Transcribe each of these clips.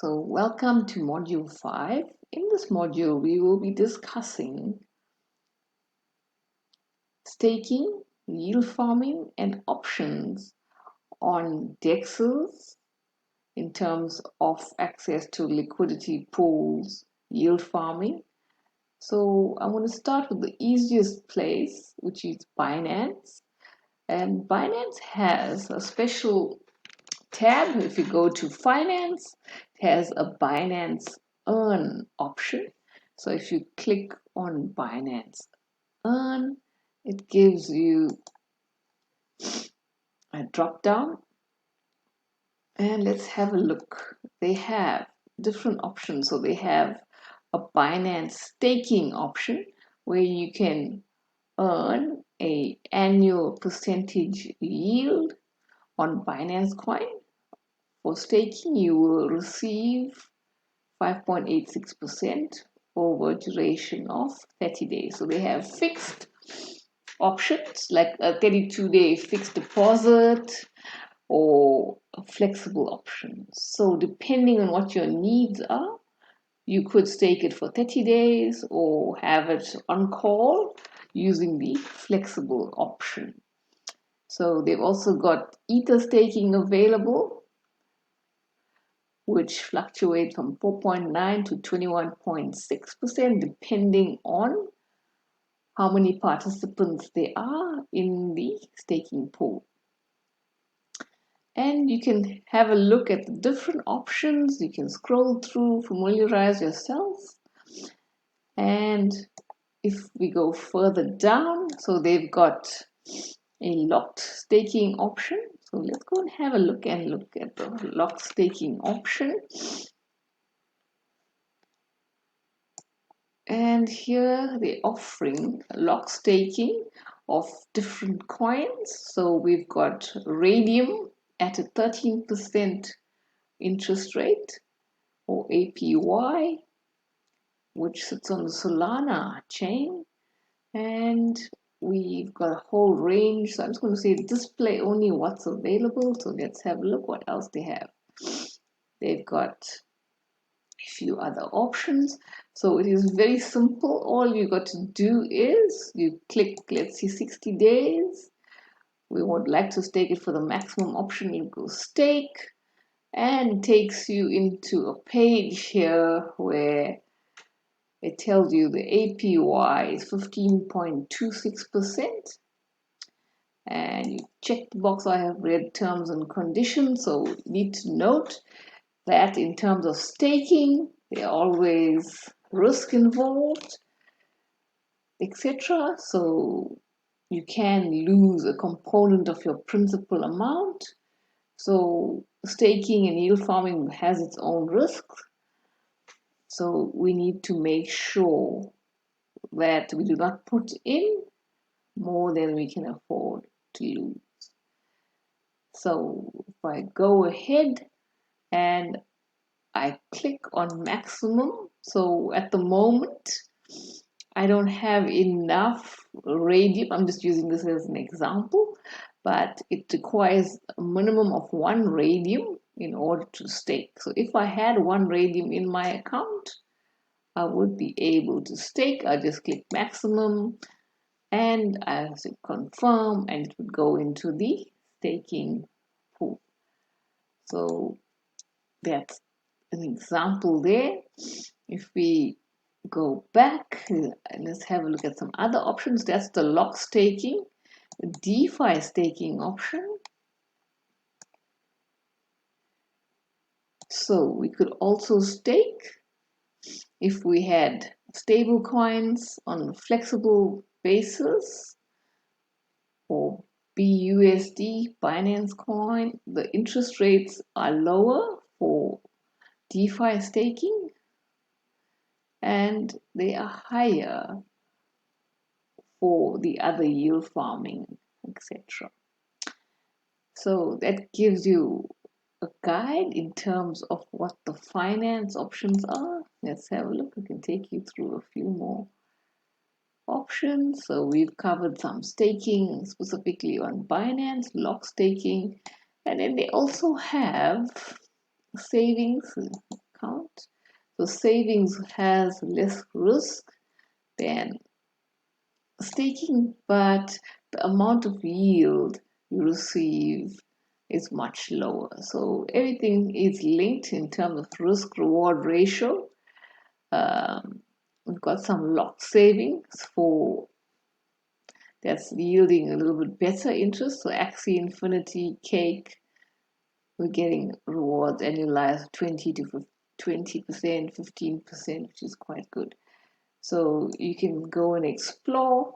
So welcome to Module 5. In this module, we will be discussing staking, yield farming, and options on DEXs in terms of access to liquidity pools, yield farming. So I'm going to start with the easiest place, which is Binance. And Binance has a special tab. If you go to finance, it has a Binance earn option. So if you click on Binance earn, it gives you a drop down, and let's have a look. They have different options. So they have a Binance staking option where you can earn a annual percentage yield on Binance coin. For staking, you will receive 5.86% over duration of 30 days. So they have fixed options like a 32-day fixed deposit or flexible options. So depending on what your needs are, you could stake it for 30 days or have it on call using the flexible option. So they've also got Ether staking available, which fluctuate from 4.9 to 21.6% depending on how many participants there are in the staking pool. And you can have a look at the different options. You can scroll through, familiarize yourself. And if we go further down, so they've got a locked staking option. So let's go and have a look at the locked staking option. And here they're offering lock staking of different coins. So we've got Radium at a 13% interest rate, or APY, which sits on the Solana chain. And we've got a whole range. So I'm just going to say display only what's available. So let's have a look what else they have. They've got a few other options. So it is very simple. All you got to do is you click, let's see, 60 days. We would like to stake it for the maximum option. You go stake, and takes you into a page here where it tells you the APY is 15.26%. And you check the box, I have read terms and conditions. So you need to note that in terms of staking, there are always risk involved, etc. So you can lose a component of your principal amount. So staking and yield farming has its own risks. So we need to make sure that we do not put in more than we can afford to lose. So if I go ahead and I click on maximum, so at the moment I don't have enough radium. I'm just using this as an example, but it requires a minimum of 1 radium in order to stake. So if I had 1 radium in my account, I would be able to stake. I just click maximum and I confirm, and it would go into the staking pool. So that's an example there. If we go back, let's have a look at some other options. That's the lock staking, the DeFi staking option. So we could also stake if we had stable coins on a flexible basis, or BUSD, Binance coin. The interest rates are lower for DeFi staking, and they are higher for the other yield farming, etc. So that gives you a guide in terms of what the finance options are. Let's have a look. We can take you through a few more options. So we've covered some staking specifically on Binance, lock staking, and then they also have savings. So savings has less risk than staking, but the amount of yield you receive is much lower. So everything is linked in terms of risk reward ratio. We've got some locked savings for that's yielding a little bit better interest. So Axie Infinity Cake, we're getting rewards annualized 20%, 15%, which is quite good. So you can go and explore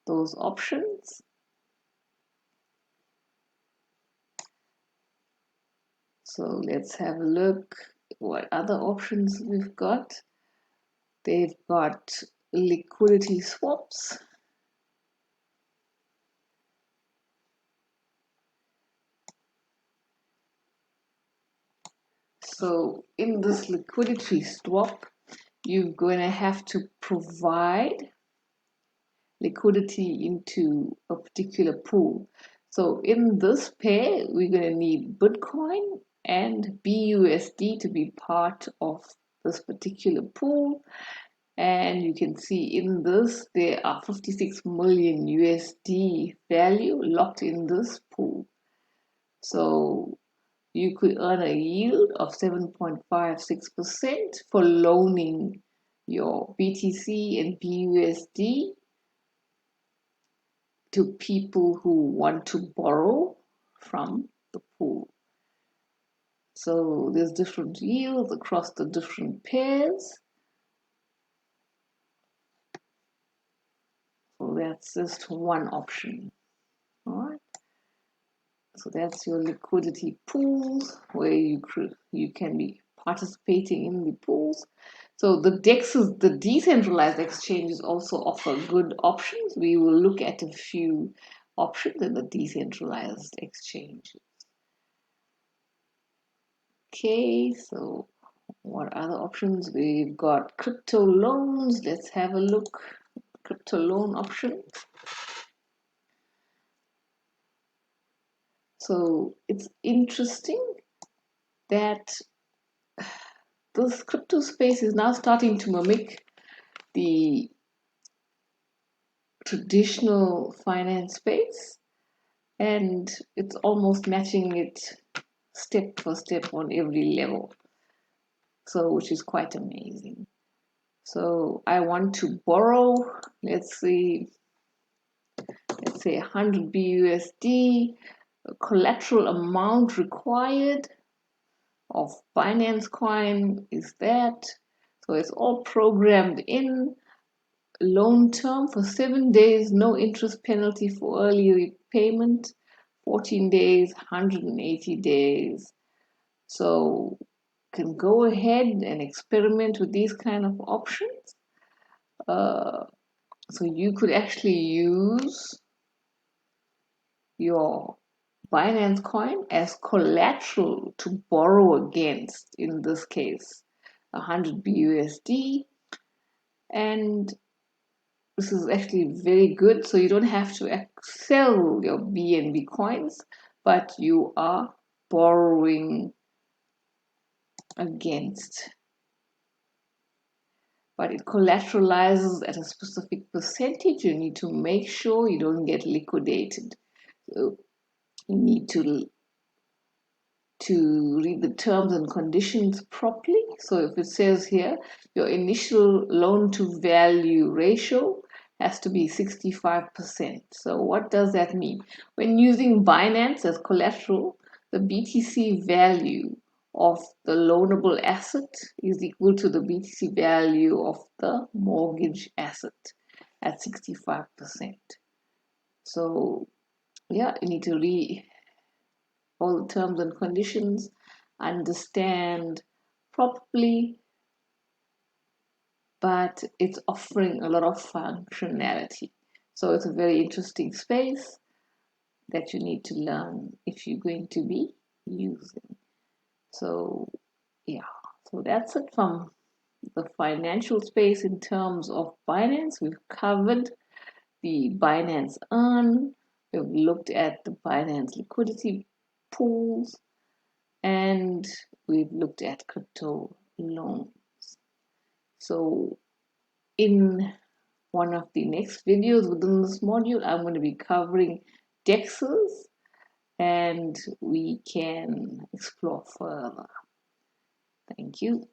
those options. So let's have a look what other options we've got. They've got liquidity swaps. So in this liquidity swap, you're going to have to provide liquidity into a particular pool. So in this pair, we're going to need Bitcoin and BUSD to be part of this particular pool. And you can see in this, there are 56 million USD value locked in this pool. So you could earn a yield of 7.56% for loaning your BTC and BUSD to people who want to borrow from the pool. So there's different yields across the different pairs. So that's just one option. All right. So that's your liquidity pools where you can be participating in the pools. So the DEXs, the decentralized exchanges, also offer good options. We will look at a few options in the decentralized exchange. Okay, so what other options? We've got crypto loans. Let's have a look. Crypto loan option. So it's interesting that this crypto space is now starting to mimic the traditional finance space, and it's almost matching it step for step on every level. So, which is quite amazing. So, I want to borrow, let's say 100 BUSD, collateral amount required of Binance coin is that. So it's all programmed in. Loan term for 7 days, no interest penalty for early repayment, 14 days, 180 days. So can go ahead and experiment with these kind of options. So you could actually use your Binance coin as collateral to borrow against, in this case, 100 BUSD. And this is actually very good. So you don't have to sell your BNB coins, but you are borrowing against. But it collateralizes at a specific percentage. You need to make sure you don't get liquidated. So you need to read the terms and conditions properly. So if it says here, your initial loan to value ratio has to be 65%. So what does that mean? When using Binance as collateral, the BTC value of the loanable asset is equal to the BTC value of the mortgage asset at 65%. So yeah, you need to read all the terms and conditions, understand properly, but it's offering a lot of functionality. So it's a very interesting space that you need to learn if you're going to be using. So yeah, so that's it from the financial space in terms of Binance. We've covered the Binance Earn, we've looked at the Binance liquidity pools, and we've looked at crypto loans. So in one of the next videos within this module, I'm going to be covering DEXs, and we can explore further. Thank you.